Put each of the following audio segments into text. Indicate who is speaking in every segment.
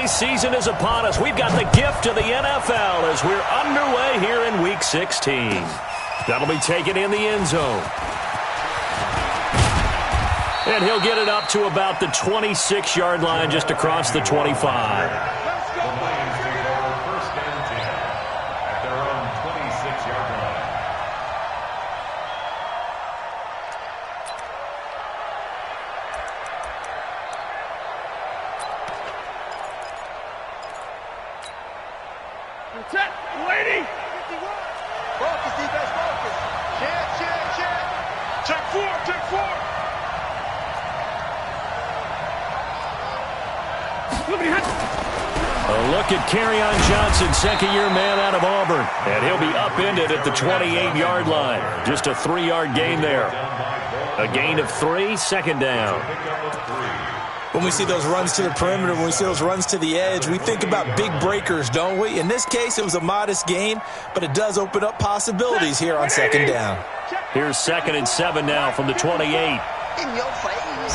Speaker 1: holiday season is upon us. We've got the gift of the NFL as we're underway here in Week 16. That'll be taken in the end zone. And he'll get it up to about the 26-yard line, just across the 25.
Speaker 2: A look at Kerryon Johnson, second-year man out of Auburn.
Speaker 1: And he'll be upended at the 28-yard line. Just a 3-yard gain there. A gain of 3, second down.
Speaker 3: When we see those runs to the perimeter, when we see those runs to the edge, we think about big breakers, don't we? In this case, it was a modest gain, but it does open up possibilities here on second down.
Speaker 1: Here's 2nd and 7 now from the 28.
Speaker 4: In your face.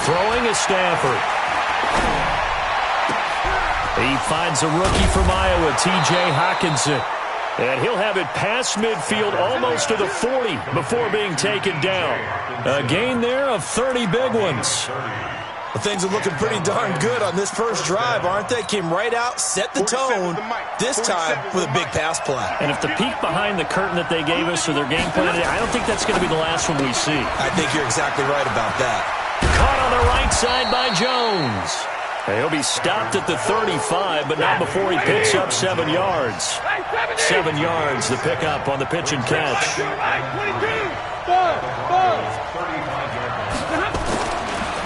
Speaker 1: Throwing is Stafford. He finds a rookie from Iowa, T.J. Hockenson. And he'll have it past midfield almost to the 40 before being taken down. A gain there of 30 big ones.
Speaker 3: Well, things are looking pretty darn good on this first drive, aren't they? Came right out, set the tone, this time with a big pass play.
Speaker 1: And if the peek behind the curtain that they gave us for their game plan, I don't think that's going to be the last one we see.
Speaker 3: I think you're exactly right about that.
Speaker 1: Caught on the right side by Jones. He'll be stopped at the 35, but not before he picks up 7 yards. 7 yards, the pickup on the pitch and catch.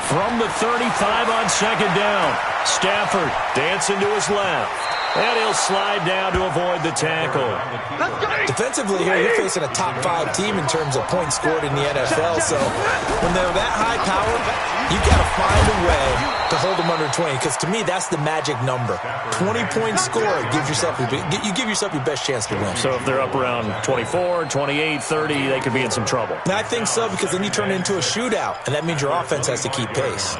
Speaker 1: From the 35 on second down, Stafford dancing to his left. And he'll slide down to avoid the tackle.
Speaker 3: Defensively here, you're facing a top 5 team in terms of points scored in the NFL. So when they're that high powered, you've got to find a way to hold them under 20. Because to me, that's the magic number. 20-point score gives yourself you give yourself your best chance to win.
Speaker 1: So if they're up around 24, 28, 30, they could be in some trouble.
Speaker 3: And I think so, because then you turn it into a shootout, and that means your offense has to keep pace.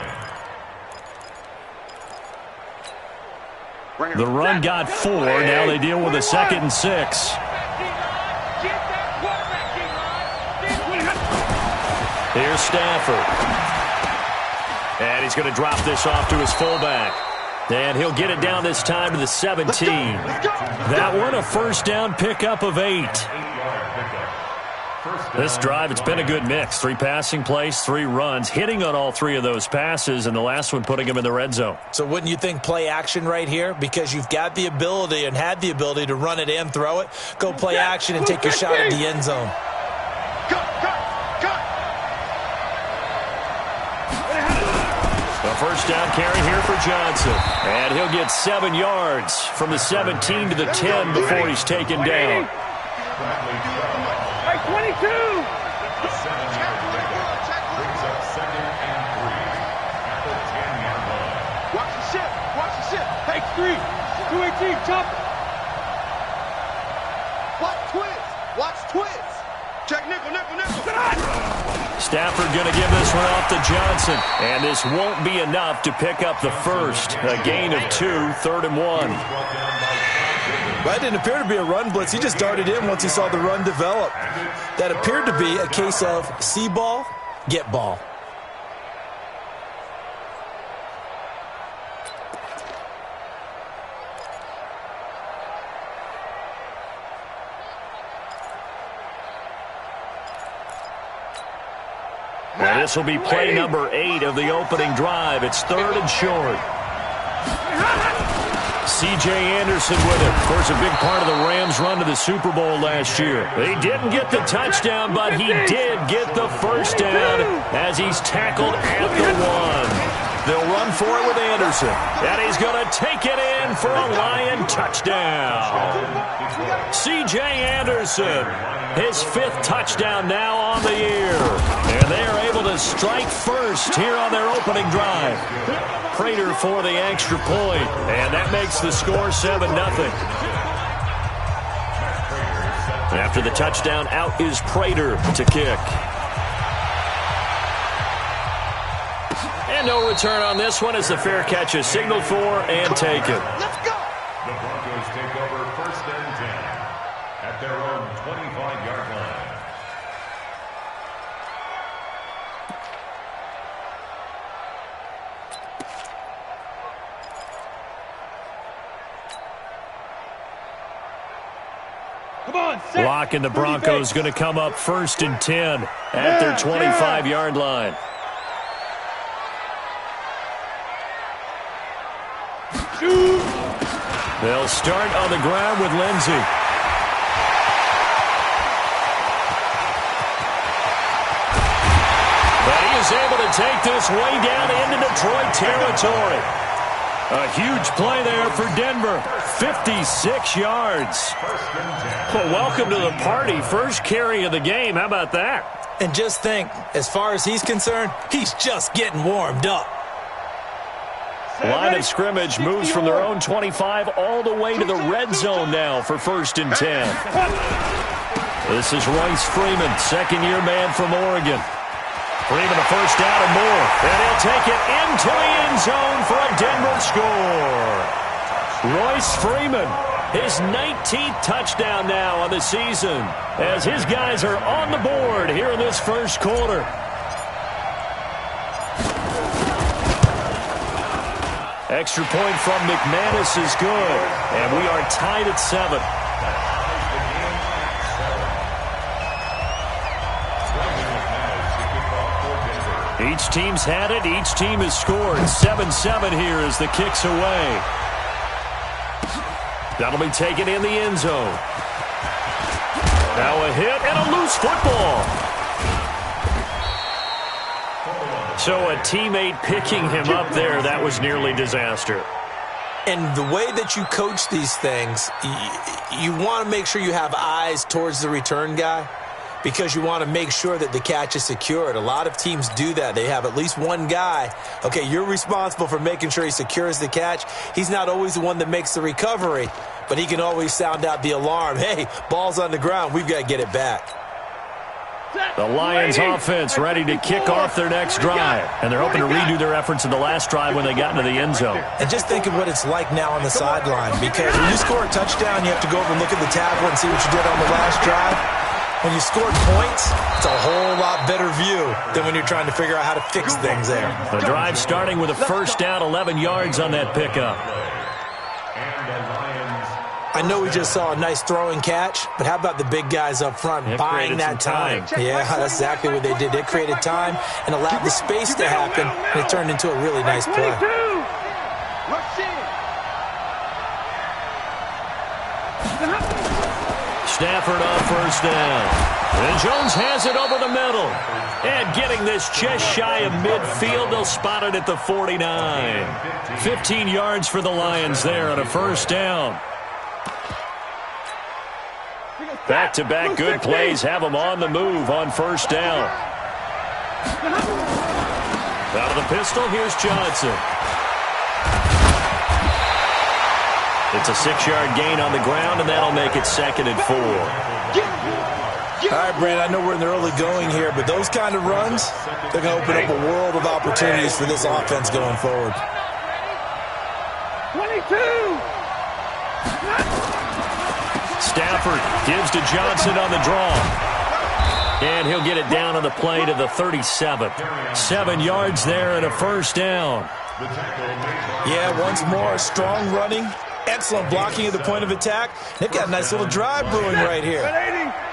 Speaker 1: The run got 4. Now they deal with a 2nd and 6. Here's Stafford. And he's going to drop this off to his fullback. And he'll get it down this time to the 17. That one a first down pickup of 8. This drive, it's been a good mix. 3 passing plays, 3 runs, hitting on all 3 of those passes, and the last one putting him in the red zone.
Speaker 3: So wouldn't you think play action right here? Because you've got the ability and had the ability to run it and throw it. Go play action and take your shot at the end zone.
Speaker 1: A first down carry here for Johnson. And he'll get 7 yards from the 17 to the 10 before he's taken down.
Speaker 5: 22!
Speaker 4: Watch the ship. Watch the ship.
Speaker 5: Take 3. 218, jump.
Speaker 4: Watch twins. Watch twins. Check nickel.
Speaker 1: Stafford going to give this one off to Johnson. And this won't be enough to pick up the first. A gain of 2, 3rd and 1.
Speaker 3: That didn't appear to be a run blitz. He just darted in once he saw the run develop. That appeared to be a case of see ball, get ball.
Speaker 1: Well, this will be play number 8 of the opening drive. It's 3rd and short. C.J. Anderson with it. Of course, a big part of the Rams' run to the Super Bowl last year. They didn't get the touchdown, but he did get the first down as he's tackled at the 1. They'll run for it with Anderson. And he's going to take it in for a Lion touchdown. C.J. Anderson, his 5th touchdown now on the year. And they are able to strike first here on their opening drive. Prater for the extra point. And that makes the score 7-0. After the touchdown, out is Prater to kick. And no return on this one as the fair catch is signaled for and taken.
Speaker 4: Let's go.
Speaker 6: The Broncos take over 1st and 10 at their own 25-yard line.
Speaker 5: Come on, set.
Speaker 1: Blocking the Broncos going to come up 1st and 10 at their 25-yard line.
Speaker 5: Shoot.
Speaker 1: They'll start on the ground with Lindsey. But he is able to take this way down into Detroit territory. A huge play there for Denver. 56 yards. Well, welcome to the party. First carry of the game. How about that?
Speaker 3: And just think, as far as he's concerned, he's just getting warmed up.
Speaker 1: Line of scrimmage moves from their own 25 all the way to the red zone now for 1st and 10. This is Royce Freeman, second-year man from Oregon. Freeman a first down and more. And he'll take it into the end zone for a Denver score. Royce Freeman, his 19th touchdown now on the season as his guys are on the board here in this first quarter. Extra point from McManus is good, and we are tied at 7. Each team's had it. Each team has scored. 7-7 here as the kick's away. That'll be taken in the end zone. Now a hit and a loose football. So a teammate picking him up there, that was nearly disaster.
Speaker 3: And the way that you coach these things, you want to make sure you have eyes towards the return guy because you want to make sure that the catch is secured. A lot of teams do that. They have at least one guy. Okay, you're responsible for making sure he secures the catch. He's not always the one that makes the recovery, but he can always sound out the alarm. Hey, ball's on the ground. We've got to get it back.
Speaker 1: The Lions offense ready to kick off their next drive. And they're hoping to redo their efforts in the last drive when they got into the end zone.
Speaker 3: And just think of what it's like now on the sideline. Because when you score a touchdown, you have to go over and look at the tackle and see what you did on the last drive. When you scored points, it's a whole lot better view than when you're trying to figure out how to fix things there.
Speaker 1: The drive starting with a first down, 11 yards on that pickup.
Speaker 3: I know we just saw a nice throwing catch, but how about the big guys up front buying that time? Yeah, that's exactly what they did. They created time and allowed the space to happen, and it turned into a really nice play.
Speaker 1: Stafford on first down. And Jones has it over the middle. And getting this just shy of midfield, they'll spot it at the 49. 15 yards for the Lions there on a first down. Back-to-back good plays have them on the move on first down. Out of the pistol, here's Johnson. It's a 6-yard gain on the ground, and that'll make it 2nd and 4.
Speaker 3: All right, Brad, I know we're in the early going here, but those kind of runs, they're going to open up a world of opportunities for this offense going forward.
Speaker 5: 22!
Speaker 1: Stafford gives to Johnson on the draw. And he'll get it down on the play to the 37. 7 yards there and a first down.
Speaker 3: Yeah, once more, strong running, excellent blocking at the point of attack. They've got a nice little drive brewing right here.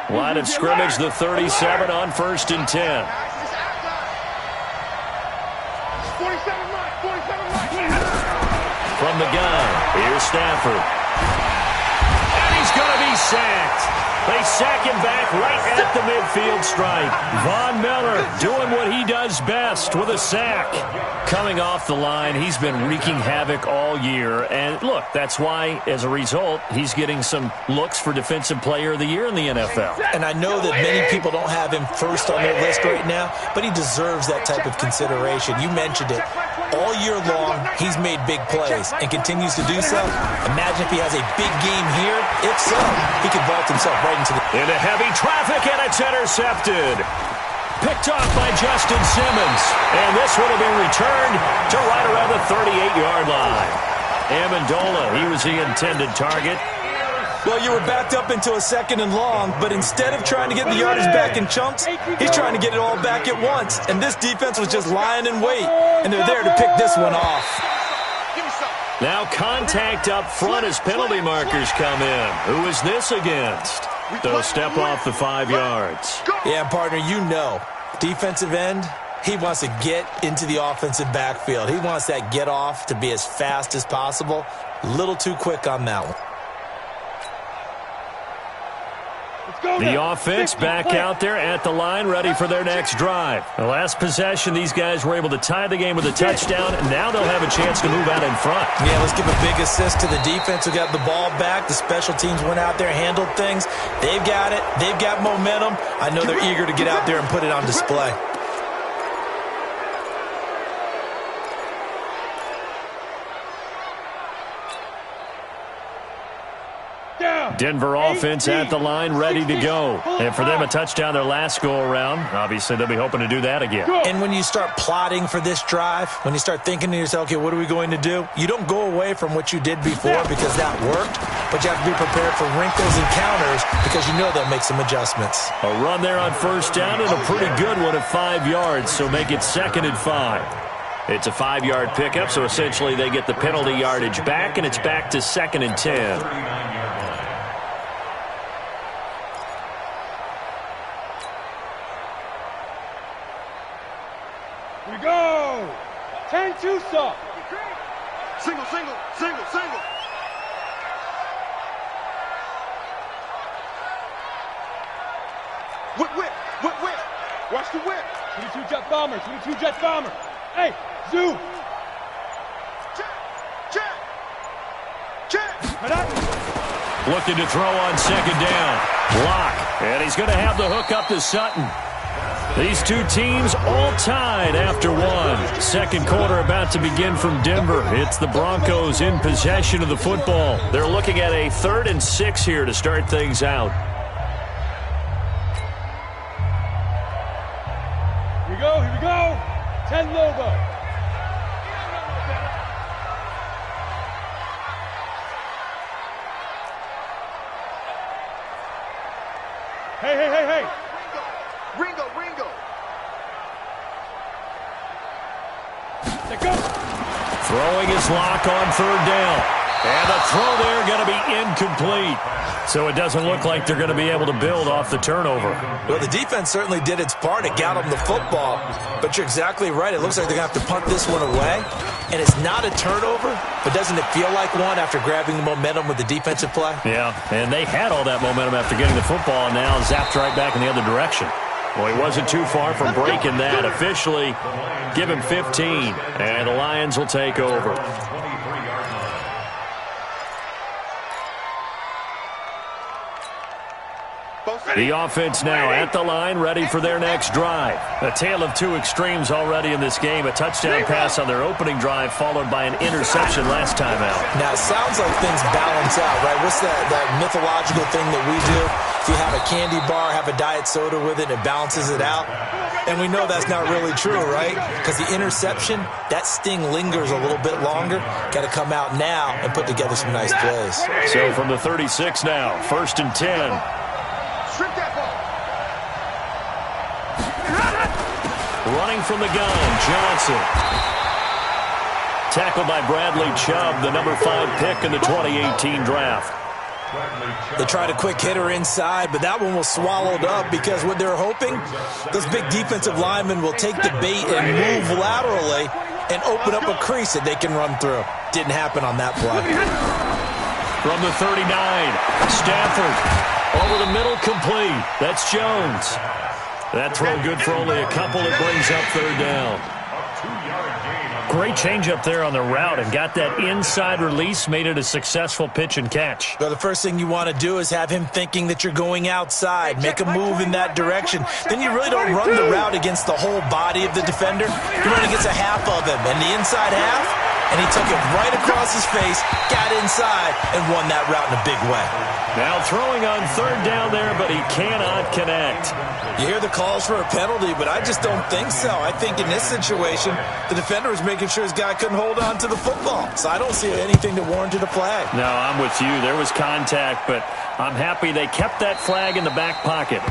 Speaker 1: Line of scrimmage, the 37 on 1st and 10.
Speaker 5: 47 right, 47 right.
Speaker 1: From the gun, here's Stafford. He's going to be sacked. They sack him back right at the midfield stripe. Von Miller doing what he does best with a sack. Coming off the line, he's been wreaking havoc all year. And look, that's why, as a result, he's getting some looks for Defensive Player of the Year in the NFL.
Speaker 3: And I know that many people don't have him first on their list right now, but he deserves that type of consideration. You mentioned it. All year long, he's made big plays and continues to do so. Imagine if he has a big game here. If so, he could vault himself right into heavy
Speaker 1: traffic, and it's intercepted. picked off by Justin Simmons. And this one will be returned to right around the 38-yard line. Amendola, he was the intended target.
Speaker 3: Well, you were backed up into a 2nd and long, but instead of trying to get the yardage back in chunks, he's trying to get it all back at once. And this defense was just lying in wait, and they're there to pick this one off.
Speaker 1: Now contact up front as penalty markers come in. Who is this against? They'll step off the 5 yards.
Speaker 3: Yeah, partner, you know, defensive end, he wants to get into the offensive backfield. He wants that get off to be as fast as possible. A little too quick on that one.
Speaker 1: The offense back out there at the line, ready for their next drive. The last possession, these guys were able to tie the game with a touchdown, and now they'll have a chance to move out in front.
Speaker 3: Yeah, let's give a big assist to the defense who got the ball back. The special teams went out there, handled things. They've got it. They've got momentum. I know they're eager to get out there and put it on display.
Speaker 1: Denver offense at the line, ready to go. And for them, a touchdown their last go-around. Obviously, they'll be hoping to do that again.
Speaker 3: And when you start plotting for this drive, when you start thinking to yourself, okay, what are we going to do? You don't go away from what you did before because that worked, but you have to be prepared for wrinkles and counters because you know they'll make some adjustments.
Speaker 1: A run there on first down and a pretty good one at 5 yards, so make it 2nd and 5. It's a 5-yard pickup, so essentially they get the penalty yardage back, and it's back to 2nd and 10.
Speaker 5: Here we go. 10-2 stop.
Speaker 4: Single, single, single, single. Whip, whip, whip, whip. Watch the whip.
Speaker 5: 22 jet bomber, 22 jet bomber. Hey, zoom.
Speaker 4: Check, check, check.
Speaker 1: Looking to throw on 2nd down. Block. And he's going to have the hook up to Sutton. These two teams all tied after one. Second quarter about to begin from Denver. It's the Broncos in possession of the football. They're looking at a 3rd and 6 here to start things out.
Speaker 5: Here we go, here we go. 10 Lobo. Hey, hey, hey, hey.
Speaker 4: Ringo, Ringo.
Speaker 5: Let go.
Speaker 1: Throwing his lock on 3rd down. And the throw there going to be incomplete. So it doesn't look like they're going to be able to build off the turnover.
Speaker 3: Well, the defense certainly did its part. It got them the football. But you're exactly right. It looks like they're going to have to punt this one away. And it's not a turnover, but doesn't it feel like one after grabbing the momentum with the defensive play?
Speaker 1: Yeah, and they had all that momentum after getting the football, and now zapped right back in the other direction. Well, he wasn't too far from breaking that. Officially, give him 15, and the Lions will take over. The offense now at the line, ready for their next drive. A tale of two extremes already in this game. A touchdown pass on their opening drive, followed by an interception last time out.
Speaker 3: Now, it sounds like things balance out, right? What's that mythological thing that we do? If you have a candy bar, have a diet soda with it, it balances it out. And we know that's not really true, right? Because the interception, that sting lingers a little bit longer. Got to come out now and put together some nice plays.
Speaker 1: So from the 36 now, 1st and 10.
Speaker 4: Shrink that ball.
Speaker 1: Running from the gun, Johnson. Tackled by Bradley Chubb, the number 5 pick in the 2018 draft.
Speaker 3: They tried a quick hitter inside, but that one was swallowed up because what they're hoping, those big defensive linemen will take the bait and move laterally and open up a crease that they can run through. Didn't happen on that play.
Speaker 1: From the 39, Stafford over the middle, complete. That's Jones. That throw good for only a couple. It brings up 3rd down. Great change up there on the route and got that inside release, made it a successful pitch and catch.
Speaker 3: Well, the first thing you want to do is have him thinking that you're going outside, make a move in that direction. Then you really don't run the route against the whole body of the defender. You run against a half of him, and the inside half, and he took it right across his face, got inside, and won that route in a big way.
Speaker 1: Now throwing on third down there, but he cannot connect.
Speaker 3: You hear the calls for a penalty, but I just don't think so. I think in this situation, the defender was making sure his guy couldn't hold on to the football. So I don't see anything to warrant a flag.
Speaker 1: No, I'm with you. There was contact, but I'm happy they kept that flag in the back pocket.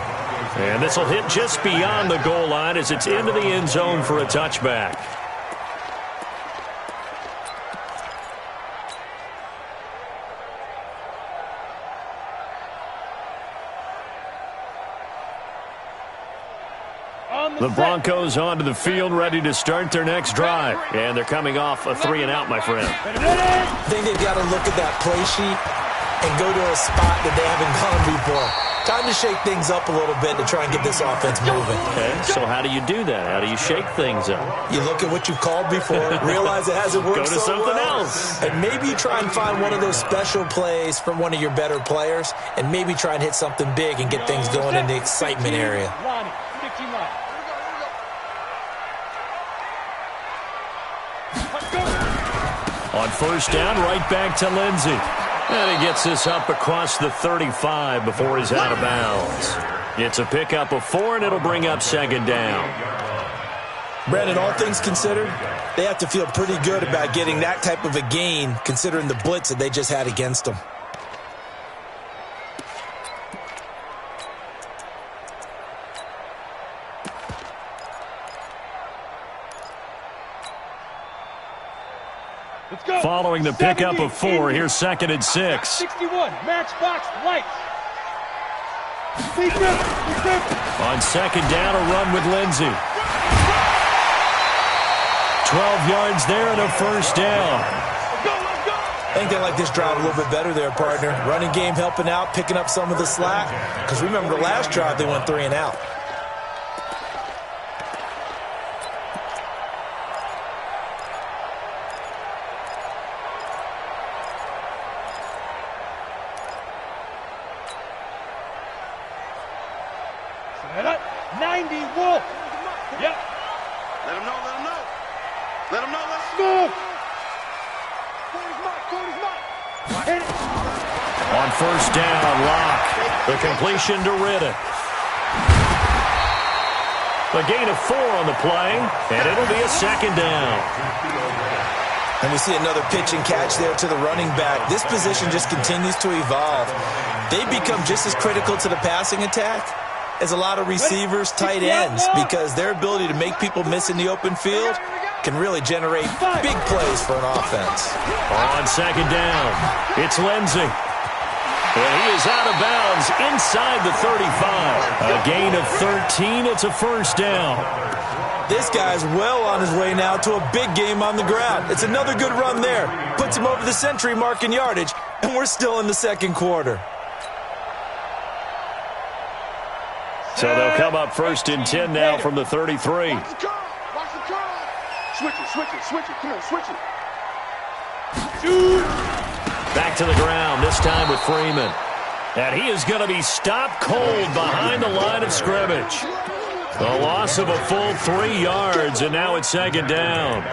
Speaker 1: And this will hit just beyond the goal line as it's into the end zone for a touchback. The Broncos onto the field, ready to start their next drive. And they're coming off a 3-and-out, my friend.
Speaker 3: I think they've got to look at that play sheet and go to a spot that they haven't gone before. Time to shake things up a little bit to try and get this offense moving.
Speaker 1: Okay, so how do you do that? How do you shake things up?
Speaker 3: You look at what you've called before, realize it hasn't worked
Speaker 1: so well. Go to something else.
Speaker 3: And maybe you try and find one of those special plays from one of your better players, and maybe try and hit something big and get things going in the excitement area.
Speaker 1: On first down, right back to Lindsey. And he gets this up across the 35 before he's out of bounds. It's a pickup of 4, and it'll bring up second down.
Speaker 3: Brandon, all things considered, they have to feel pretty good about getting that type of a gain, considering the blitz that they just had against them.
Speaker 1: Following the pickup of 4, here's 2nd and 6.
Speaker 5: 61, matchbox, lights.
Speaker 1: On second down, a run with Lindsey. 12 yards there and a first down.
Speaker 3: I think they like this drive a little bit better there, partner. Running game helping out, picking up some of the slack. Because remember, the last drive, they went 3-and-out.
Speaker 1: First down, Locke. The completion to Riddick. A gain of 4 on the play, and it'll be a second down.
Speaker 3: And we see another pitch and catch there to the running back. This position just continues to evolve. They become just as critical to the passing attack as a lot of receivers, tight ends, because their ability to make people miss in the open field can really generate big plays for an offense.
Speaker 1: On second down, it's Lindsey. And he is out of bounds inside the 35. A gain of 13. It's a first down.
Speaker 3: This guy's well on his way now to a big game on the ground. It's another good run there. Puts him over the century mark in yardage, and we're still in the second quarter.
Speaker 1: So they'll come up first and 10 now from the 33.
Speaker 4: Watch the curl. Switch it. Come on, switch it.
Speaker 5: Shoot.
Speaker 1: Back to the ground, this time with Freeman. And he is going to be stopped cold behind the line of scrimmage. A loss of a full 3 yards, and now it's second down.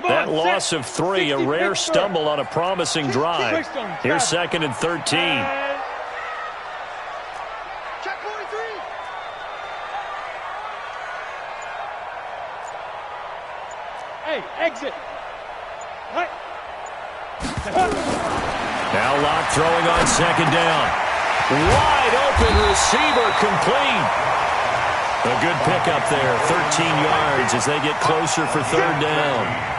Speaker 1: That loss of 3, a rare stumble on a promising drive. Here's 2nd and 13.
Speaker 4: Check 43.
Speaker 5: Hey, exit. Right.
Speaker 1: Now Locke throwing on second down. Wide open receiver complete. A good pickup there, 13 yards as they get closer for third down.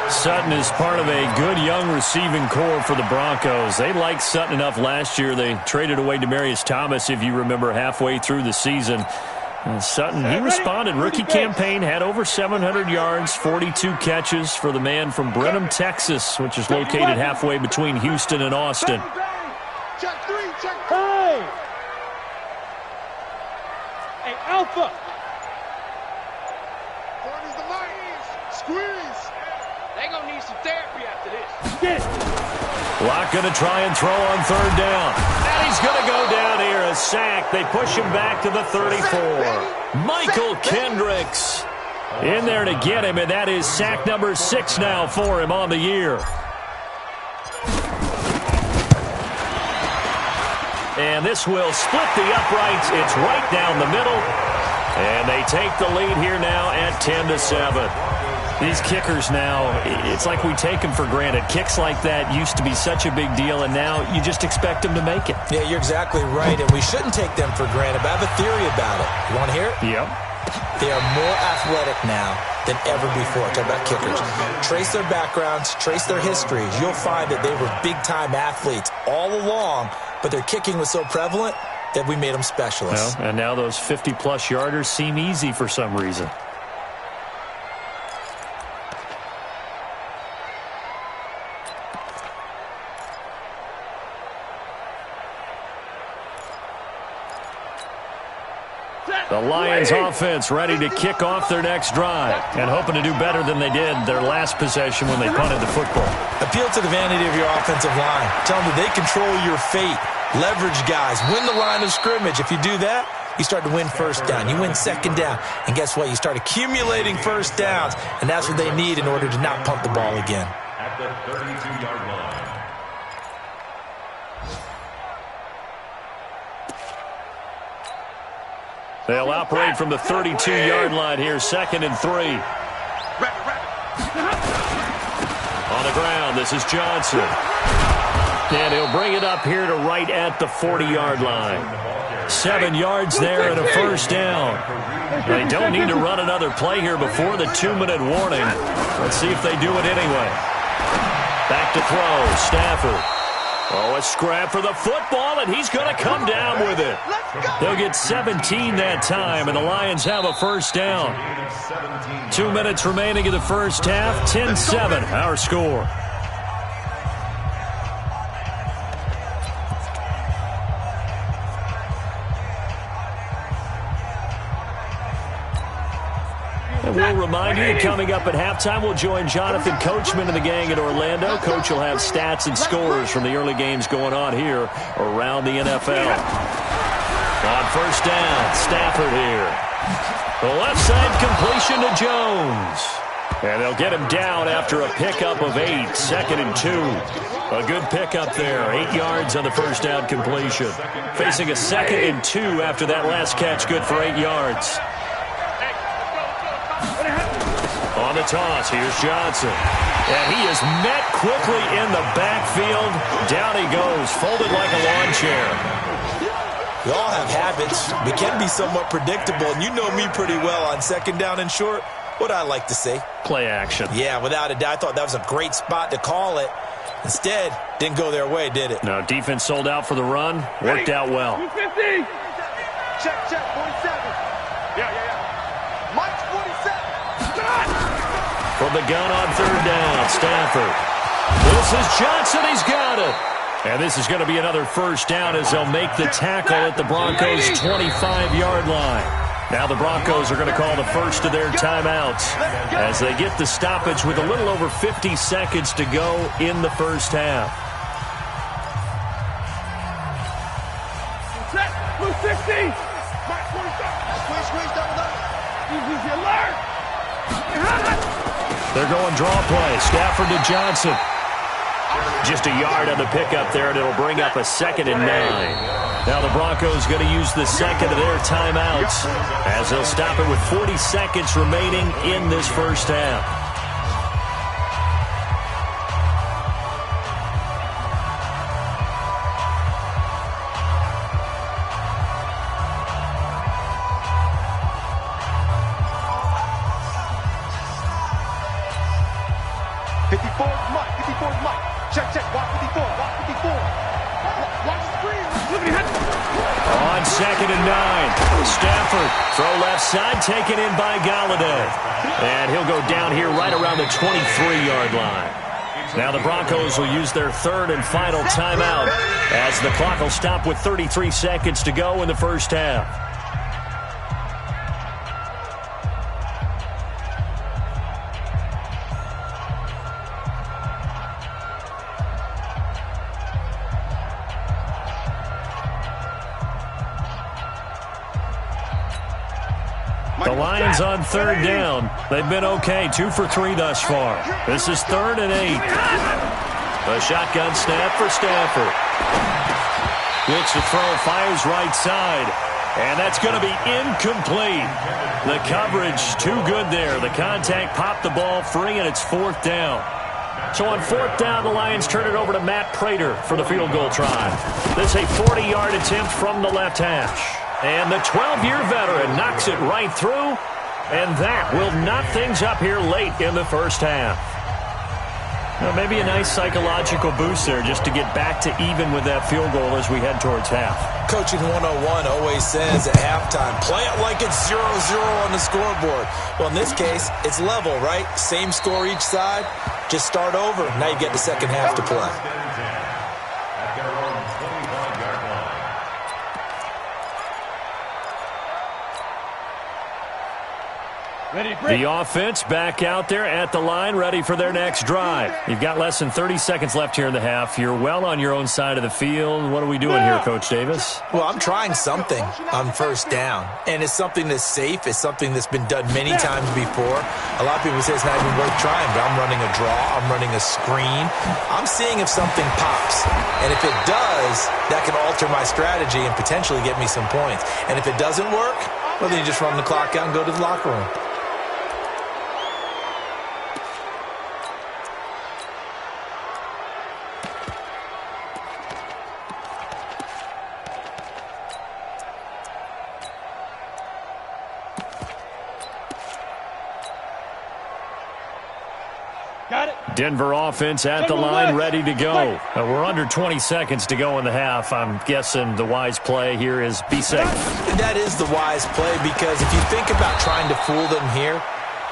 Speaker 1: Sutton is part of a good young receiving core for the Broncos. They liked Sutton enough last year. They traded away Demaryius Thomas, if you remember, halfway through the season. And Sutton, he responded. Rookie campaign, had over 700 yards, 42 catches for the man from Brenham, Texas, which is located halfway between Houston and Austin.
Speaker 4: Check 3.
Speaker 5: Hey! Hey, Alpha!
Speaker 4: Corner's the light. Squeeze. They're going to need some therapy after this.
Speaker 5: Get it.
Speaker 1: Locke going to try and throw on third down. And he's going to go down here. A sack. They push him back to the 34. Michael Kendricks in there to get him, and that is sack number 6 now for him on the year. And this will split the uprights. It's right down the middle. And they take the lead here now at 10-7. These kickers now, it's like we take them for granted. Kicks like that used to be such a big deal, and now you just expect them to make it.
Speaker 3: Yeah, you're exactly right, and we shouldn't take them for granted, but I have a theory about it. You want to hear it?
Speaker 1: Yep.
Speaker 3: They are more athletic now than ever before. Talk about kickers. Trace their backgrounds, trace their histories. You'll find that they were big-time athletes all along, but their kicking was so prevalent that we made them specialists.
Speaker 1: Well, and now those 50-plus yarders seem easy for some reason. The Lions offense ready to kick off their next drive and hoping to do better than they did their last possession when they punted the football.
Speaker 3: Appeal to the vanity of your offensive line. Tell them that they control your fate. Leverage guys. Win the line of scrimmage. If you do that, you start to win first down. You win second down. And guess what? You start accumulating first downs. And that's what they need in order to not punt the ball again.
Speaker 6: At the 32-yard line.
Speaker 1: They'll operate from the 32-yard line here, 2nd and 3. On the ground, this is Johnson. And he'll bring it up here to right at the 40-yard line. 7 yards there and a first down. They don't need to run another play here before the 2-minute warning. Let's see if they do it anyway. Back to throw, Stafford. Oh, a scrap for the football, and he's going to come down with it. They'll get 17 that time, and the Lions have a first down. 2 minutes remaining in the first half, 10-7, our score. And we'll remind you that coming up at halftime, we'll join Jonathan Coachman and the gang at Orlando. Coach will have stats and scores from the early games going on here around the NFL. On first down, Stafford here. The left side completion to Jones. And they'll get him down after a pickup of 8, 2nd and 2. A good pickup there, 8 yards on the first down completion. Facing a 2nd and 2 after that last catch, good for 8 yards. On the toss, here's Johnson. And he is met quickly in the backfield. Down he goes, folded like a lawn chair.
Speaker 3: We all have habits. We can be somewhat predictable, and you know me pretty well on 2nd down and short. What I like to say?
Speaker 1: Play action.
Speaker 3: Yeah, without a doubt. I thought that was a great spot to call it. Instead, didn't go their way, did it?
Speaker 1: No, defense sold out for the run. Worked out well.
Speaker 5: 250.
Speaker 4: Check, 47. Yeah. Mike's 47.
Speaker 1: From the gun on third down, Stafford. This is Johnson. He's got it. And this is going to be another first down as they'll make the tackle at the Broncos' 25-yard line. Now the Broncos are going to call the first of their timeouts as they get the stoppage with a little over 50 seconds to go in the first half.
Speaker 5: Set. 260. Mike 47.
Speaker 4: Squeeze, double.
Speaker 5: Easy alert.
Speaker 1: They're going draw play. Stafford to Johnson. Just a yard on the pickup there, and it'll bring up a 2nd and 9. Now the Broncos going to use the second of their timeouts as they'll stop it with 40 seconds remaining in this first half.
Speaker 4: Check, watch 54, watch 54. Watch the screen.
Speaker 1: On 2nd and 9, Stafford, throw left side, taken in by Galladay. And he'll go down here right around the 23-yard line. Now the Broncos will use their third and final timeout as the clock will stop with 33 seconds to go in the first half. The Lions on third down. They've been okay, 2 for 3 thus far. This is 3rd and 8. A shotgun snap for Stafford. Looks to throw, fires right side. And that's going to be incomplete. The coverage too good there. The contact popped the ball free, and it's 4th down. So on 4th down, the Lions turn it over to Matt Prater for the field goal try. This is a 40-yard attempt from the left hash. And the 12-year veteran knocks it right through. And that will knock things up here late in the first half. Well, maybe a nice psychological boost there just to get back to even with that field goal as we head towards half.
Speaker 3: Coaching 101 always says at halftime, play it like it's 0-0 on the scoreboard. Well, in this case, it's level, right? Same score each side. Just start over. Now you get the second half to play.
Speaker 6: At their own 25-yard line.
Speaker 5: Ready, break.
Speaker 1: The offense back out there at the line, ready for their next drive. You've got less than 30 seconds left here in the half. You're well on your own side of the field. What are we doing here, Coach Davis?
Speaker 3: Well, I'm trying something on first down, and it's something that's safe. It's something that's been done many times before. A lot of people say it's not even worth trying, but I'm running a draw. I'm running a screen. I'm seeing if something pops, and if it does, that can alter my strategy and potentially get me some points. And if it doesn't work, well, then you just run the clock out and go to the locker room.
Speaker 1: Denver offense at the line, ready to go. We're under 20 seconds to go in the half. I'm guessing the wise play here is be safe.
Speaker 3: That is the wise play, because if you think about trying to fool them here,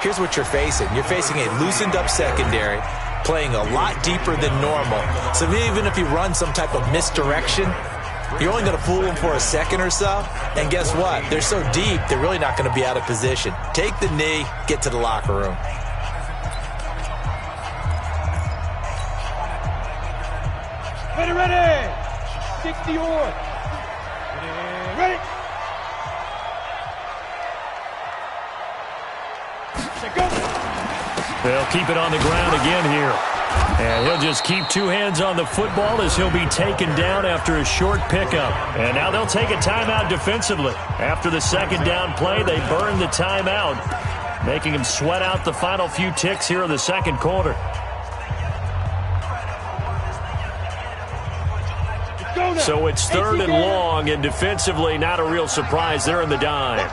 Speaker 3: here's what you're facing. You're facing a loosened up secondary, playing a lot deeper than normal. So even if you run some type of misdirection, you're only going to fool them for a second or so. And guess what? They're so deep, they're really not going to be out of position. Take the knee, get to the locker room.
Speaker 5: Ready. 60 on. Ready. Go.
Speaker 1: They'll keep it on the ground again here. And he'll just keep 2 hands on the football as he'll be taken down after a short pickup. And now they'll take a timeout defensively. After the second down play, they burn the timeout, making him sweat out the final few ticks here in the second quarter. So it's 3rd and long, and defensively not a real surprise. They're in the dime.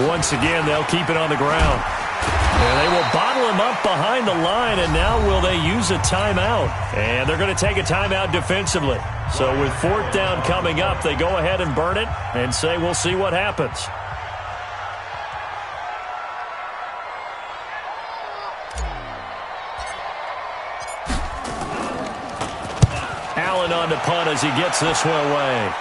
Speaker 1: Once again, they'll keep it on the ground. And they will bottle him up behind the line, and now will they use a timeout? And they're going to take a timeout defensively. So with 4th down coming up, they go ahead and burn it and say we'll see what happens. Allen on the punt as he gets this one away.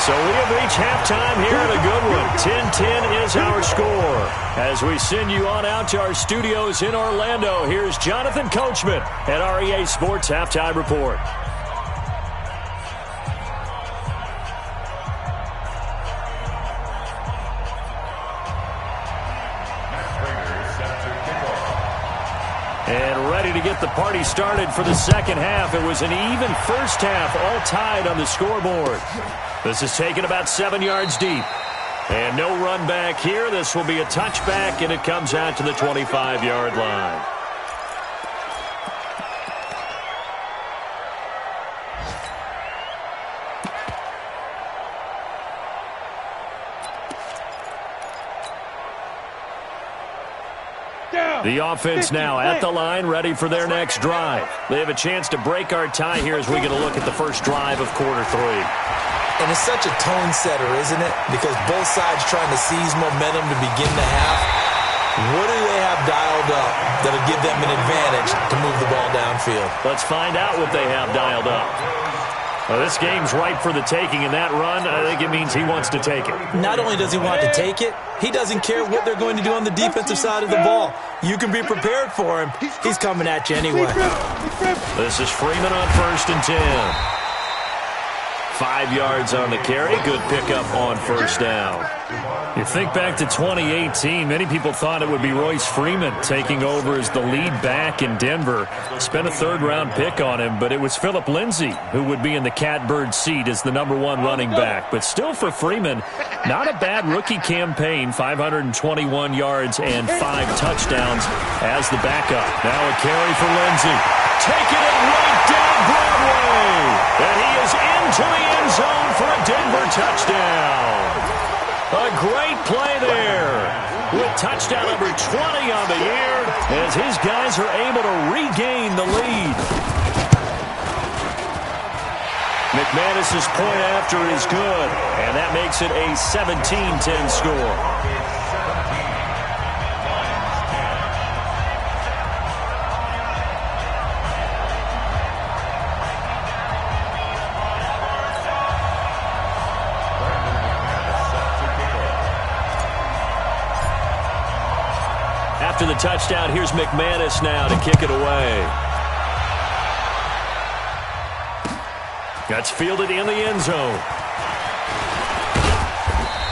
Speaker 1: So we have reached halftime here at a good one. 10-10 is our score. As we send you on out to our studios in Orlando, here's Jonathan Coachman at REA Sports Halftime Report. And ready to get the party started for the second half. It was an even first half, all tied on the scoreboard. This is taken about 7 yards deep. And no run back here. This will be a touchback, and it comes out to the 25-yard line. The offense now at the line, ready for their next drive. They have a chance to break our tie here as we get a look at the first drive of quarter 3.
Speaker 3: And it's such a tone setter, isn't it? Because both sides trying to seize momentum to begin the half. What do they have dialed up that'll give them an advantage to move the ball downfield?
Speaker 1: Let's find out what they have dialed up. Well, this game's ripe for the taking, and that run, I think it means he wants to take it.
Speaker 3: Not only does he want to take it, he doesn't care what they're going to do on the defensive side of the ball. You can be prepared for him. He's coming at you anyway.
Speaker 1: This is Freeman on 1st and 10. 5 yards on the carry. Good pickup on 1st down. You think back to 2018, many people thought it would be Royce Freeman taking over as the lead back in Denver. Spent a 3rd-round pick on him, but it was Phillip Lindsay who would be in the catbird seat as the #1 running back. But still for Freeman, not a bad rookie campaign, 521 yards and 5 touchdowns as the backup. Now a carry for Lindsay. Taking it right down Broadway. And he is into the end zone for a Denver touchdown. A great play there with touchdown number 20 on the year as his guys are able to regain the lead. McManus's point after is good, and that makes it a 17-10 score. After the touchdown, here's McManus now to kick it away. That's fielded in the end zone.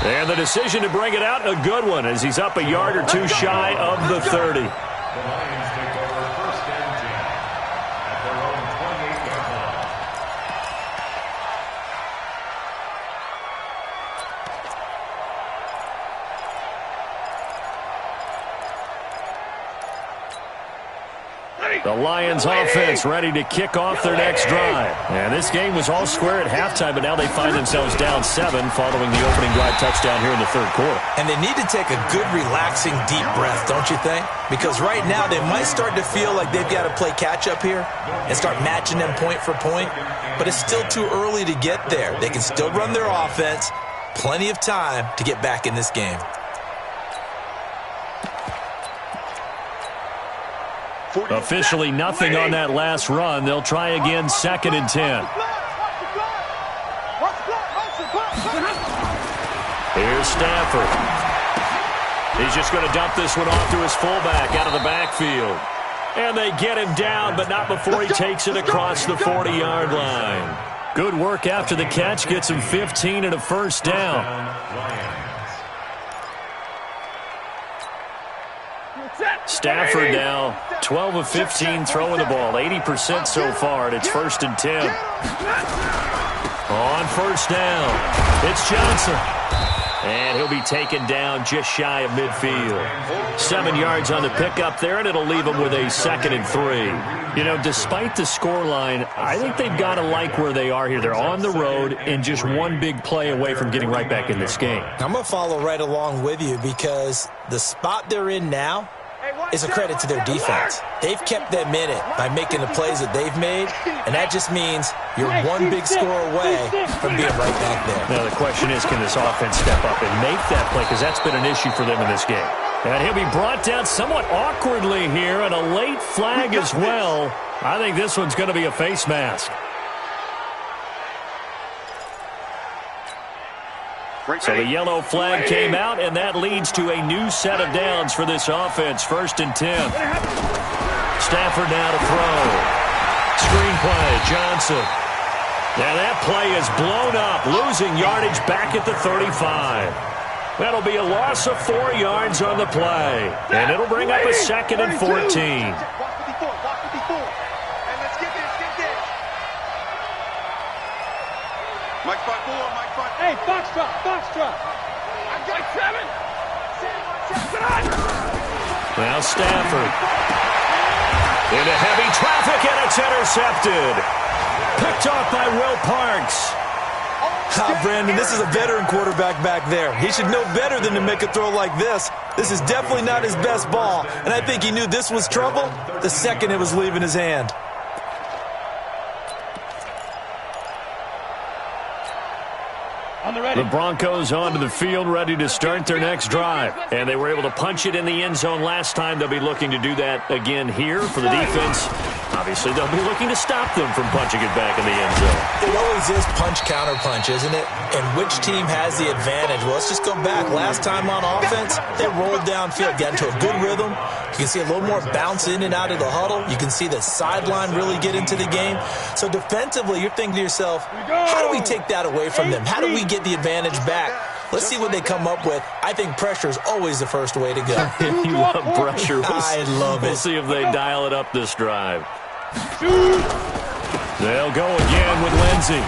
Speaker 1: And the decision to bring it out, a good one, as he's up a yard or two shy of the 30.
Speaker 6: The Lions take over 1st and 10 at their own 28-yard line.
Speaker 1: The Lions offense ready to kick off their next drive. And this game was all square at halftime, but now they find themselves down 7 following the opening drive touchdown here in the 3rd quarter.
Speaker 3: And they need to take a good, relaxing, deep breath, don't you think? Because right now they might start to feel like they've got to play catch-up here and start matching them point for point. But it's still too early to get there. They can still run their offense. Plenty of time to get back in this game.
Speaker 1: Officially nothing on that last run. They'll try again 2nd and 10. Here's Stafford. He's just going to dump this one off to his fullback out of the backfield. And they get him down, but not before he takes it across the 40-yard line. Good work after the catch. Gets him 15 and a 1st down. Stafford now 12 of 15 throwing the ball, 80% so far, and it's 1st and 10. On 1st down, it's Johnson. And he'll be taken down just shy of midfield. 7 yards on the pickup there, and it'll leave him with a 2nd and 3. You know, despite the scoreline, I think they've got to like where they are here. They're on the road and just one big play away from getting right back in this game.
Speaker 3: I'm going to follow right along with you because the spot they're in now is a credit to their defense. They've kept them in it by making the plays that they've made, and that just means you're one big score away from being right back there.
Speaker 1: Now the question is, can this offense step up and make that play? Because that's been an issue for them in this game. And he'll be brought down somewhat awkwardly here, and a late flag as well. I think this one's going to be a face mask. So the yellow flag came out, and that leads to a new set of downs for this offense. 1st and 10. Stafford now to throw. Screenplay, Johnson. Now that play is blown up, losing yardage back at the 35. That'll be a loss of 4 yards on the play, and it'll bring up a 2nd and 14.
Speaker 4: Mike spot 4, Mike spot 4.
Speaker 5: Hey, Foxtrot, Foxtrot.
Speaker 4: I got 7.
Speaker 1: Now Stafford. Into heavy traffic, and it's intercepted. Picked off by Will Parks.
Speaker 3: Brandon, this is a veteran quarterback back there. He should know better than to make a throw like this. This is definitely not his best ball, and I think he knew this was trouble the second it was leaving his hand.
Speaker 1: The Broncos onto the field, ready to start their next drive. And they were able to punch it in the end zone last time. They'll be looking to do that again here for the defense. Obviously, they'll be looking to stop them from punching it back in the end zone.
Speaker 3: It always is punch-counter-punch, isn't it? And which team has the advantage? Well, let's just go back. Last time on offense, they rolled downfield, got into a good rhythm. You can see a little more bounce in and out of the huddle. You can see the sideline really get into the game. So defensively, you're thinking to yourself, how do we take that away from them? How do we get the advantage back? Let's see what they come up with. I think pressure is always the first way to go.
Speaker 1: You love pressure.
Speaker 3: I love it.
Speaker 1: We'll see if they dial it up this drive. They'll go again with Lindsey.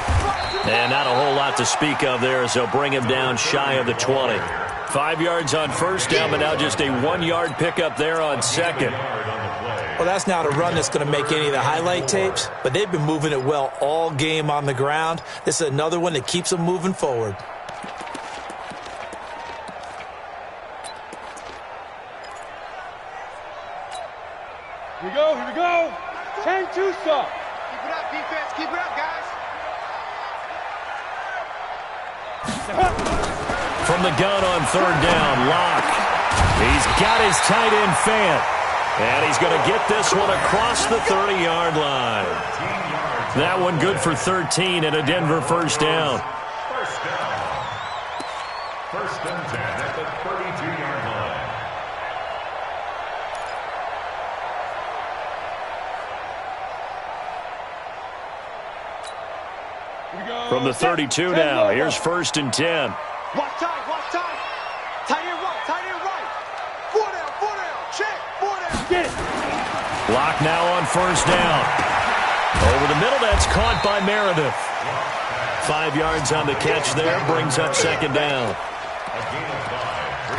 Speaker 1: And not a whole lot to speak of there as they'll bring him down shy of the 20. 5 yards on first down, but now just a 1-yard pickup there on second.
Speaker 3: Well, that's not a run that's going to make any of the highlight tapes, but they've been moving it well all game on the ground. This is another one that keeps them moving forward.
Speaker 5: Here we go, here we go. Chain 2 stop.
Speaker 4: Keep it up, defense. Keep it up, guys.
Speaker 1: From the gun on third down, Locke. He's got his tight end Fant. And he's going to get this one across the 30-yard line. That one good for 13 and a Denver first down.
Speaker 6: First and 10 at the 32-yard line.
Speaker 1: From the 32 now, here's first and 10.
Speaker 4: Watch time, watch time. Tight end right, tight end right. 4 down, check, 4 down.
Speaker 5: Get it.
Speaker 1: Locke now on first down. Over the middle, that's caught by Meredith. 5 yards on the catch there, brings up second down.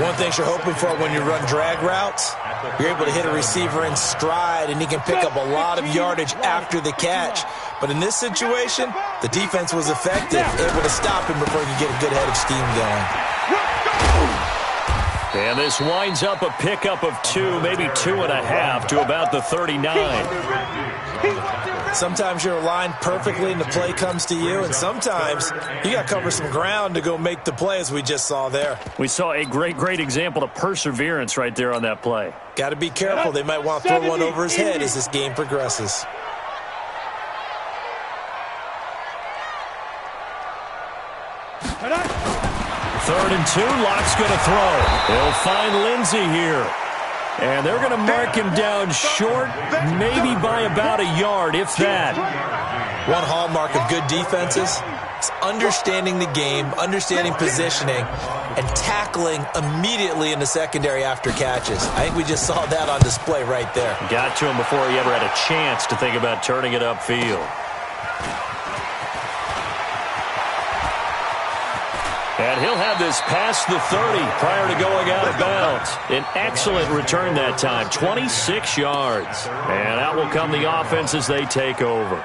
Speaker 3: One thing you're hoping for when you run drag routes, you're able to hit a receiver in stride, and he can pick up a lot of yardage after the catch. But in this situation, the defense was effective, able to stop him before he could get a good head of steam going.
Speaker 1: And this winds up a pickup of 2, maybe 2.5 to about the 39.
Speaker 3: Sometimes you're aligned perfectly and the play comes to you, and sometimes you got to cover some ground to go make the play, as we just saw there.
Speaker 1: We saw a great example of perseverance right there on that play.
Speaker 3: Got to be careful. They might want to throw one over his head as this game progresses.
Speaker 1: Third and 2, Locke's going to throw. They'll find Lindsey here. And they're going to mark him down short, maybe by about a yard, if that.
Speaker 3: One hallmark of good defenses is understanding the game, understanding positioning, and tackling immediately in the secondary after catches. I think we just saw that on display right there.
Speaker 1: Got to him before he ever had a chance to think about turning it upfield. And he'll have this past the 30 prior to going out of bounds. An excellent return that time, 26 yards. And out will come the offense as they take over.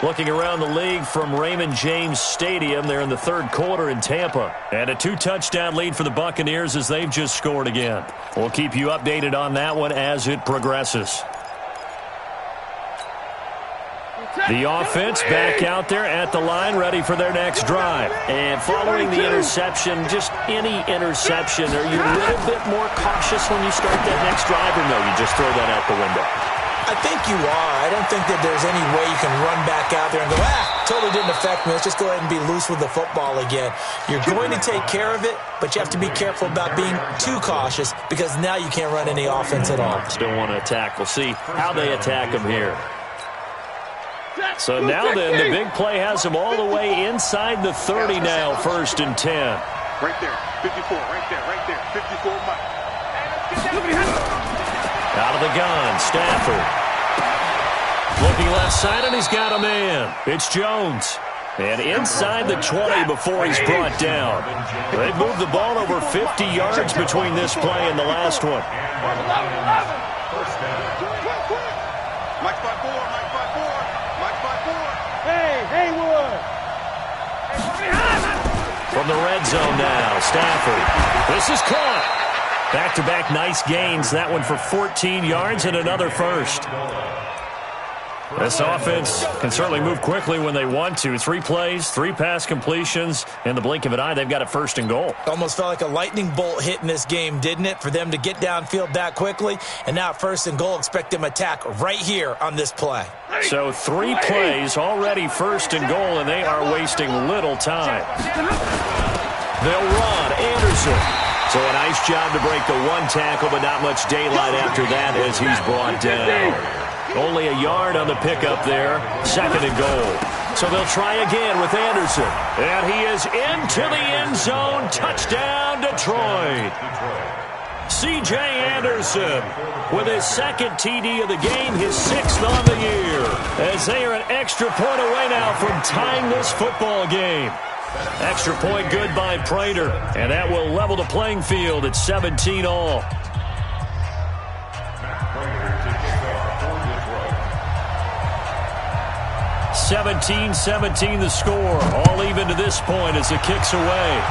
Speaker 1: Looking around the league from Raymond James Stadium, they're in the third quarter in Tampa. And a 2-touchdown lead for the Buccaneers as they've just scored again. We'll keep you updated on that one as it progresses. The offense back out there at the line, ready for their next drive. And following the interception, just any interception, are you a little bit more cautious when you start that next drive, or no, you just throw that out the window?
Speaker 3: I think you are. I don't think that there's any way you can run back out there and go, totally didn't affect me. Let's just go ahead and be loose with the football again. You're going to take care of it, but you have to be careful about being too cautious because now you can't run any offense at all.
Speaker 1: Still want to attack. We'll see how they attack them here. So now then, the big play has them all the way inside the 30 now, first and 10.
Speaker 4: Right there, 54, right there, 54 Mike.
Speaker 1: Out of the gun, Stafford. Looking left side, and he's got a man. It's Jones. And inside the 20 before he's brought down. They've moved the ball over 50 yards between this play and the last one.
Speaker 4: Mike's by 4, Mike's by 4.
Speaker 5: Hey, Haywood!
Speaker 1: From the red zone now, Stafford. This is caught. Back-to-back nice gains. That one for 14 yards and another first. This offense can certainly move quickly when they want to. 3 plays, 3 pass completions. In the blink of an eye, they've got a 1st and goal.
Speaker 3: Almost felt like a lightning bolt hit in this game, didn't it? For them to get downfield that quickly. And now 1st and goal, expect them to attack right here on this play.
Speaker 1: So 3 plays, already 1st and goal, and they are wasting little time. They'll run. Anderson. So a nice job to break the 1 tackle, but not much daylight after that as he's brought down. Only a yard on the pickup there. 2nd and goal. So they'll try again with Anderson. And he is into the end zone. Touchdown, Detroit. C.J. Anderson with his 2nd TD of the game, his 6th on the year. As they are an extra point away now from tying this football game. Extra point good by Prater. And that will level the playing field at 17 all. 17-17 the score. All even to this point as it kicks away.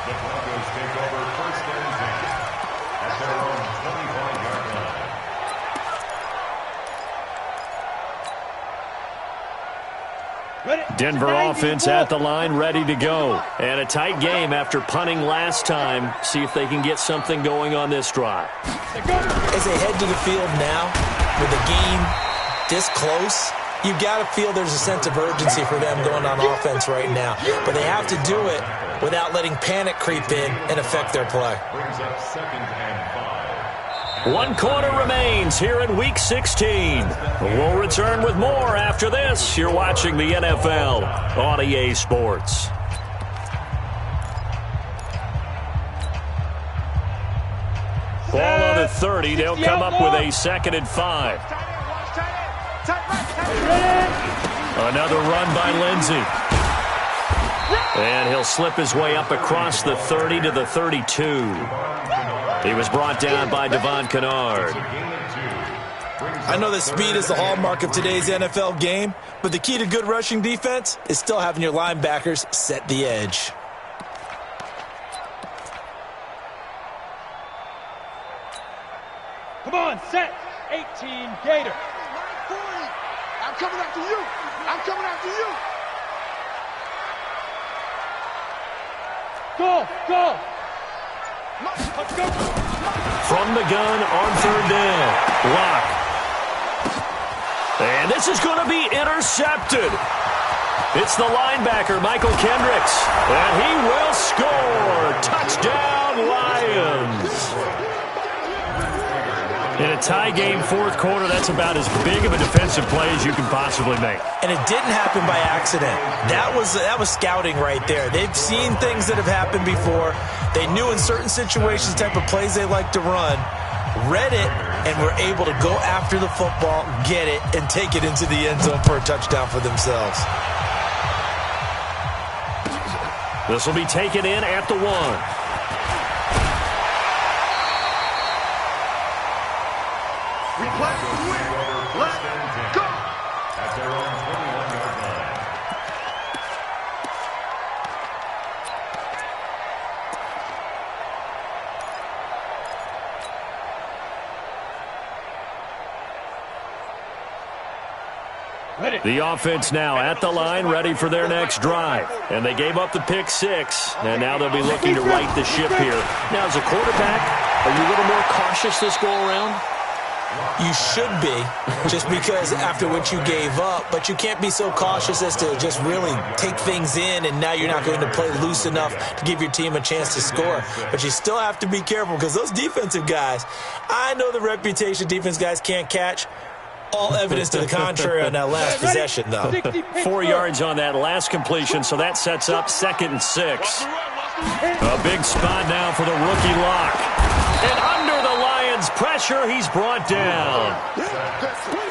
Speaker 6: The Broncos take over 1st and 10 at their own 25-yard line.
Speaker 1: Denver offense at the line, ready to go. And a tight game after punting last time. See if they can get something going on this drive.
Speaker 3: As they head to the field now, with the game this close, you've got to feel there's a sense of urgency for them going on offense right now. But they have to do it without letting panic creep in and affect their play.
Speaker 6: Brings up 2nd and 5.
Speaker 1: 1 quarter remains here in Week 16. We'll return with more after this. You're watching the NFL on EA Sports. Ball on the 30. They'll come up with a 2nd and 5. Another run by Lindsey. And he'll slip his way up across the 30 to the 32. He was brought down by Devon Kennard.
Speaker 3: I know that speed is the hallmark of today's NFL game, but the key to good rushing defense is still having your linebackers set the edge.
Speaker 5: Come on, set. 18, Gator.
Speaker 4: I'm coming after you. I'm coming after you.
Speaker 5: Go, go. Let's go.
Speaker 1: From the gun on 3rd down. Lock. And this is going to be intercepted. It's the linebacker, Michael Kendricks. And he will score. Touchdown, Lions. In a tie game, 4th quarter, that's about as big of a defensive play as you can possibly make.
Speaker 3: And it didn't happen by accident. That was scouting right there. They've seen things that have happened before. They knew in certain situations the type of plays they like to run, read it, and were able to go after the football, get it, and take it into the end zone for a touchdown for themselves.
Speaker 1: This will be taken in at the 1. The offense now at the line, ready for their next drive. And they gave up the pick 6, and now they'll be looking to right the ship here. Now, as a quarterback, are you a little more cautious this go-around?
Speaker 3: You should be, just because after what you gave up, but you can't be so cautious as to just really take things in, and now you're not going to play loose enough to give your team a chance to score. But you still have to be careful because those defensive guys, I know the reputation defense guys can't catch. All evidence to the contrary on that last possession, though.
Speaker 1: 4 yards on that last completion, so that sets up 2nd and 6. A big spot now for the rookie Lock. And under the Lions' pressure, he's brought down.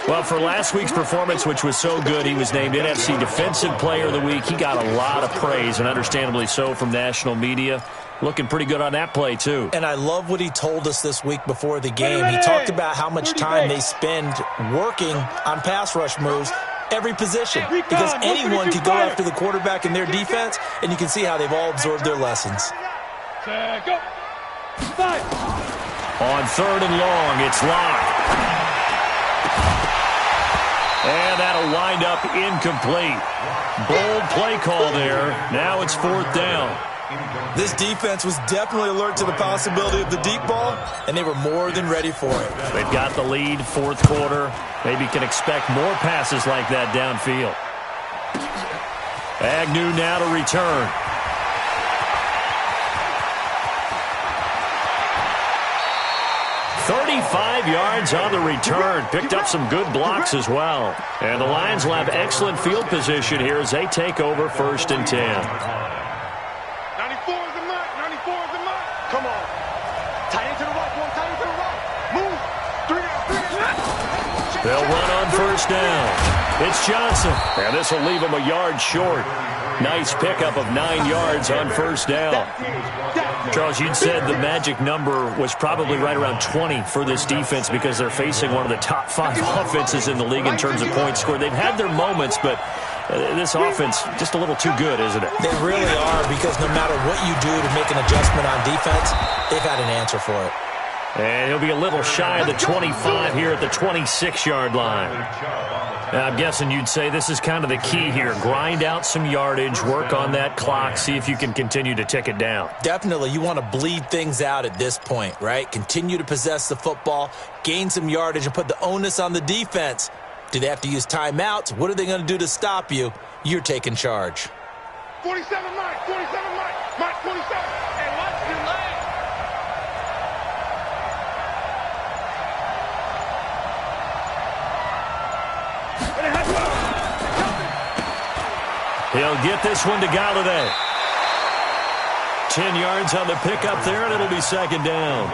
Speaker 1: Well, for last week's performance, which was so good, he was named NFC Defensive Player of the Week. He got a lot of praise, and understandably so, from national media. Looking pretty good on that play, too.
Speaker 3: And I love what he told us this week before the game. He talked about how much time they spend working on pass rush moves, every position. Because anyone could go after the quarterback in their defense, and you can see how they've all absorbed their lessons.
Speaker 5: Go. 5.
Speaker 1: On 3rd and long, it's locked. And that'll wind up incomplete. Bold play call there. Now it's 4th down.
Speaker 3: This defense was definitely alert to the possibility of the deep ball, and they were more than ready for it.
Speaker 1: They've got the lead, 4th quarter. Maybe can expect more passes like that downfield. Agnew now to return. "35 yards on the return." Picked up some good blocks as well. And the Lions will have excellent field position here as they take over 1st and 10.
Speaker 4: 94 is the mark. 94 is the mark. Come on. Tight end to the right, boy. Tight end to the right. Move. 3 down.
Speaker 1: They'll run on 1st down. It's Johnson. And this will leave him a yard short. Nice pickup of 9 yards on 1st down. Charles, you'd said the magic number was probably right around 20 for this defense because they're facing one of the top 5 offenses in the league in terms of points scored. They've had their moments, but this offense just a little too good, isn't it?
Speaker 3: They really are, because no matter what you do to make an adjustment on defense, they've had an answer for it.
Speaker 1: And he'll be a little shy of the 25 here at the 26-yard line. Now, I'm guessing you'd say this is kind of the key here. Grind out some yardage, work on that clock, see if you can continue to tick it down.
Speaker 3: Definitely. You want to bleed things out at this point, right? Continue to possess the football, gain some yardage, and put the onus on the defense. Do they have to use timeouts? What are they going to do to stop you? You're taking charge.
Speaker 4: 47 Mike. 47 Mike. Mike 47. And watch your leg.
Speaker 1: He'll get this one to Galladay. 10 yards on the pickup there, and it'll be 2nd down.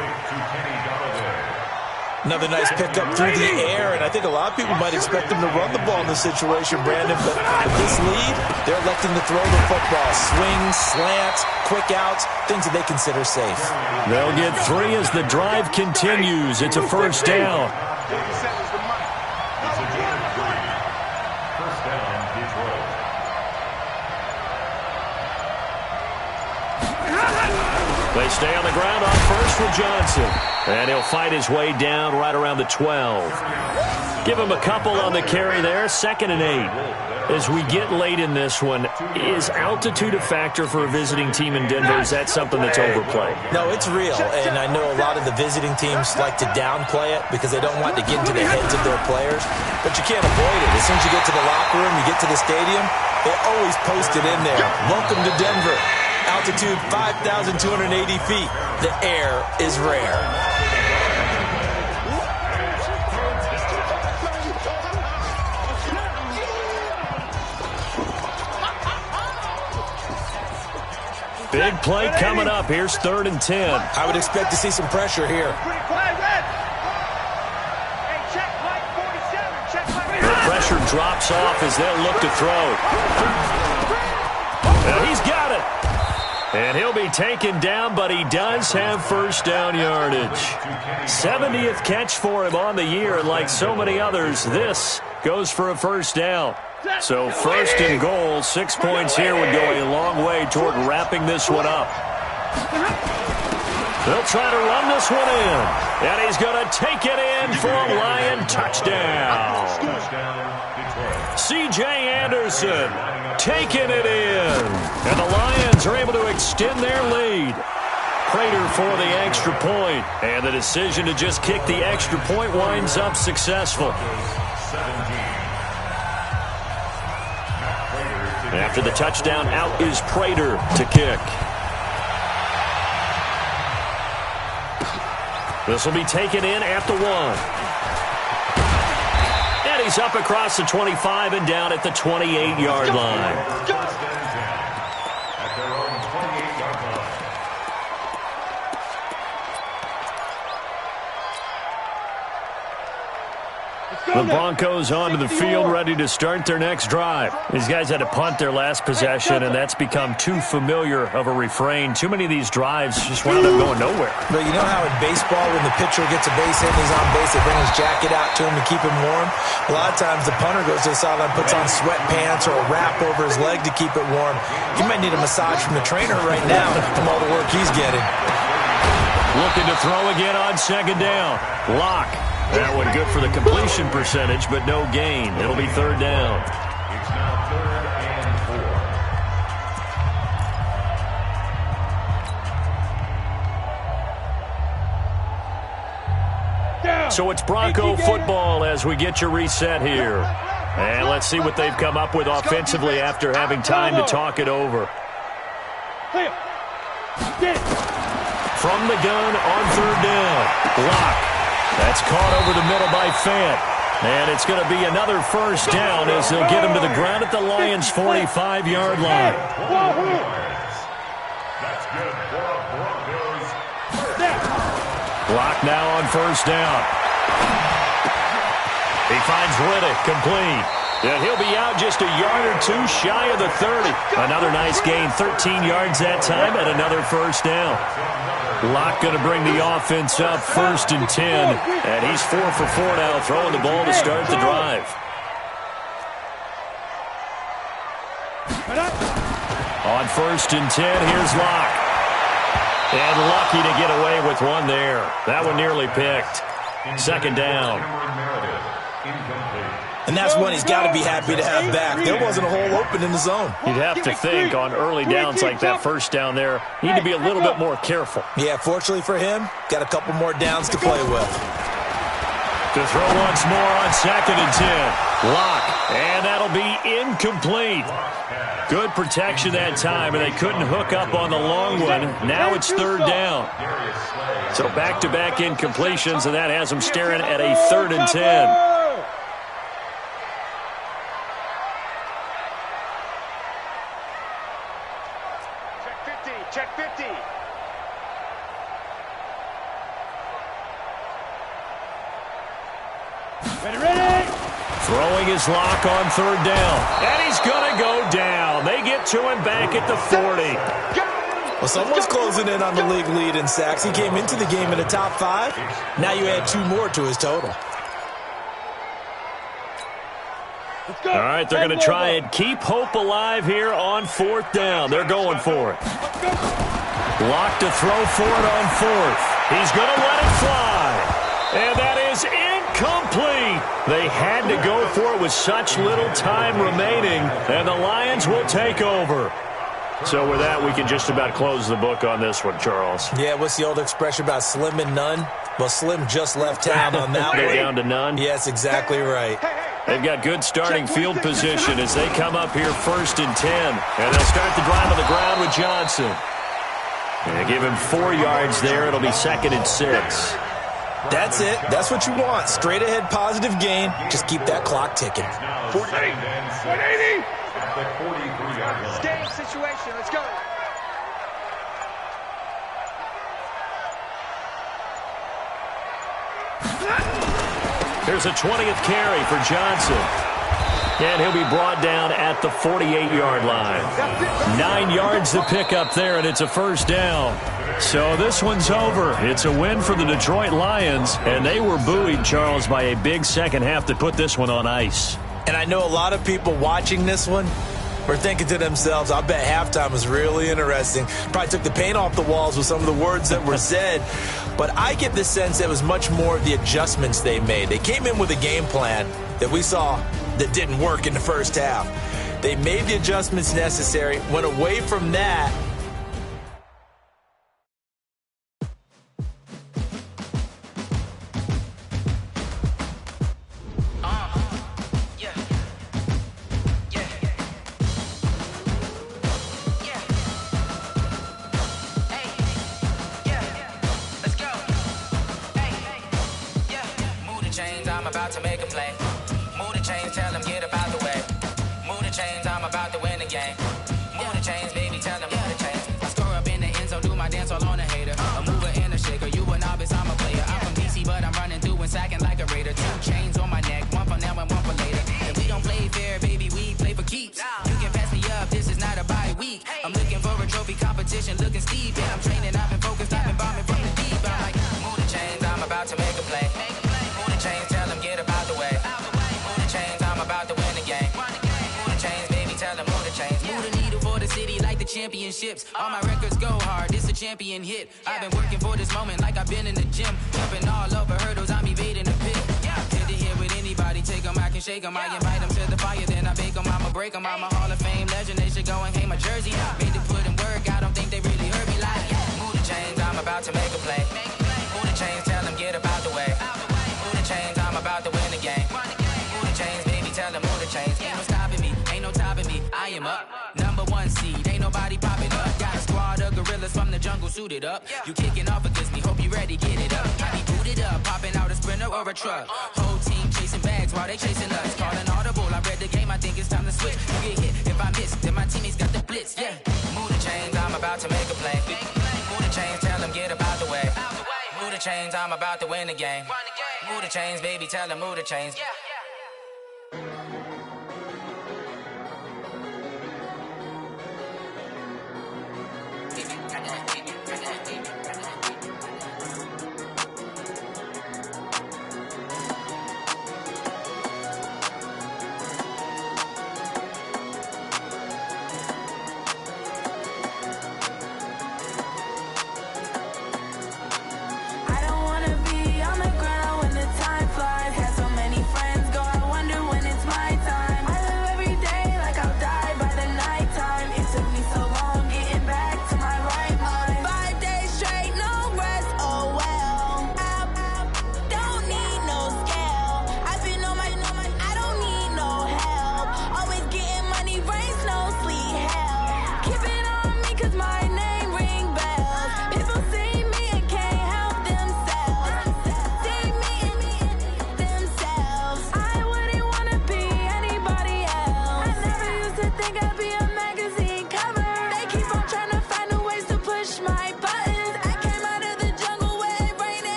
Speaker 3: Another nice pickup through the air, and I think a lot of people might expect them to run the ball in this situation, Brandon, but with this lead, they're electing to throw the football. Swings, slants, quick outs, things that they consider safe.
Speaker 1: They'll get 3 as the drive continues. It's a 1st down. They stay on the ground on 1st for Johnson. And he'll fight his way down right around the 12. Give him a couple on the carry there. 2nd and 8. As we get late in this one, is altitude a factor for a visiting team in Denver? Is that something that's overplayed?
Speaker 3: No, it's real. And I know a lot of the visiting teams like to downplay it because they don't want to get into the heads of their players. But you can't avoid it. As soon as you get to the locker room, you get to the stadium, they always post it in there. Welcome to Denver. Altitude 5,280 feet. The air is rare.
Speaker 1: Big play coming up. Here's 3rd and 10.
Speaker 3: I would expect to see some pressure here.
Speaker 1: The pressure drops off as they'll look to throw. And he's got it. And he'll be taken down, but he does have 1st down yardage. 70th catch for him on the year, and like so many others, this goes for a 1st down. So 1st and goal, 6 points here would go a long way toward wrapping this one up. They'll try to run this one in, and he's going to take it in for a Lion touchdown. C.J. Anderson taking it in, and the Lions are able to extend their lead. Prater for the extra point, and the decision to just kick the extra point winds up successful. After the touchdown, out is Prater to kick. This will be taken in at the 1. And he's up across the 25 and down at the 28-yard line. The Broncos onto the field, ready to start their next drive. These guys had to punt their last possession, and that's become too familiar of a refrain. Too many of these drives just wound up going nowhere.
Speaker 3: But you know how in baseball, when the pitcher gets a base hit and he's on base, they bring his jacket out to him to keep him warm? A lot of times the punter goes to the sideline, puts on sweatpants or a wrap over his leg to keep it warm. He might need a massage from the trainer right now from all the work he's getting.
Speaker 1: Looking to throw again on second down. Lock. That one good for the completion percentage, but no gain. It'll be third down.
Speaker 6: It's now 3rd and 4.
Speaker 1: So it's Bronco football as we get your reset here. And let's see what they've come up with offensively after having time to talk it over. From the gun on third down. Lock. That's caught over the middle by Fant. And it's going to be another first down as they'll get him to the ground at the Lions' 45-yard line.
Speaker 6: That's good for Broncos.
Speaker 1: Lock now on first down. He finds Riddick complete. And he'll be out just a yard or two shy of the 30. Another nice gain, 13 yards that time, and another first down. Locke going to bring the offense up 1st and 10. And he's 4 for 4 now, throwing the ball to start the drive. On 1st and 10, here's Locke. And lucky to get away with one there. That one nearly picked. Second down.
Speaker 3: And that's one he's got to be happy to have back. There wasn't a hole open in the zone.
Speaker 1: You'd have to think on early downs like that first down there, you need to be a little bit more careful.
Speaker 3: Yeah, fortunately for him, got a couple more downs to play with.
Speaker 1: To throw once more on 2nd and 10. Lock. And that'll be incomplete. Good protection that time, and they couldn't hook up on the long one. Now it's third down. So back-to-back incompletions, and that has them staring at a 3rd and 10.
Speaker 4: Check 50.
Speaker 5: Ready.
Speaker 1: Throwing his Lock on third down. And he's going to go down. They get to him back at the 40.
Speaker 3: Well, someone's closing in on the league lead in sacks. He came into the game in the top 5. Now you add 2 more to his total.
Speaker 1: All right, they're going to try and keep hope alive here on 4th down. They're going for it. Lock to throw for it on 4th. He's going to let it fly. And that is incomplete. They had to go for it with such little time remaining, and the Lions will take over. So with that, we can just about close the book on this one, Charles.
Speaker 3: Yeah, what's the old expression about slim and none? Well, Slim just left town on that
Speaker 1: Go
Speaker 3: one.
Speaker 1: down to none?
Speaker 3: Yes, exactly right.
Speaker 1: They've got good starting field position as they come up here 1st and 10. And they'll start the drive on the ground with Johnson. And they give him 4 yards there. It'll be 2nd and 6.
Speaker 3: That's it. That's what you want. Straight ahead positive gain. Just keep that clock ticking.
Speaker 5: 180.
Speaker 4: Game situation. Let's go.
Speaker 1: Here's a 20th carry for Johnson. And he'll be brought down at the 48-yard line. 9 yards to pick up there, and it's a first down. So this one's over. It's a win for the Detroit Lions, and they were buoyed, Charles, by a big second half to put this one on ice.
Speaker 3: And I know a lot of people watching this one were thinking to themselves, I bet halftime was really interesting. Probably took the paint off the walls with some of the words that were said. But I get the sense that it was much more of the adjustments they made. They came in with a game plan that we saw that didn't work in the first half. They made the adjustments necessary, went away from that.
Speaker 7: championships. All my records go hard, it's a champion hit. I've been working for this moment like I've been in the gym. Jumping all over hurdles, I'm evading the pit. Head to head with anybody, take them, I can shake them. I invite them to the fire, then I bake them, I'ma break them. I'm a Hall of Fame legend, they should go and hang my jersey. Made to put in work, I don't think they really heard me like, move the chains, I'm about to make a play. Move the chains, tell them get up out the way. Move the chains, I'm about to win the game. Move the chains, baby, tell them move the chains. Ain't no stopping me, ain't no topping me, I am up. Number one seed, ain't nobody popping up. Got a squad of gorillas from the jungle suited up. You kicking off against me, hope you ready, get it up. I be booted up, popping out a Sprinter or a truck. Whole team chasing bags while they chasing us. Calling audible, I read the game, I think it's time to switch. You get hit, if I miss, then my teammates got the blitz, Move the chains, I'm about to make a play. Move the chains, tell them get up out the way. Move the chains, I'm about to win the game. Move the chains, baby, tell them move the chains.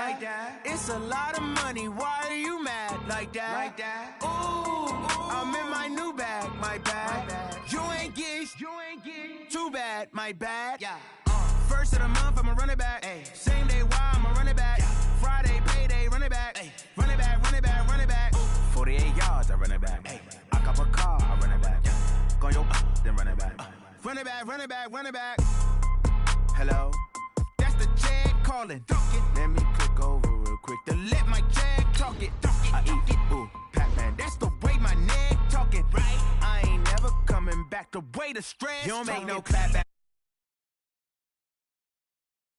Speaker 8: like that. It's a lot of money, why are you mad like that? Ooh, I'm in my new bag, my bad. You ain't get too bad, my bad. Yeah. First of the month, I'ma run it back. Ay. Same day, why I'ma run it back. Yeah. Friday, payday, run it back. Ay. Run it back, run it back, run it back. Ooh. 48 yards, I run it back. Ay. I cop a car, I run it back. Yeah. Go yo, then run it back. Run it back, run it back, run it back. Hello, that's the Jag calling. Let me click over real quick to let my Jag talk it. I eat it, ooh, Pac-Man. That's the way my neck talking. Right, I ain't never coming back the way the stress. You don't make no clap back.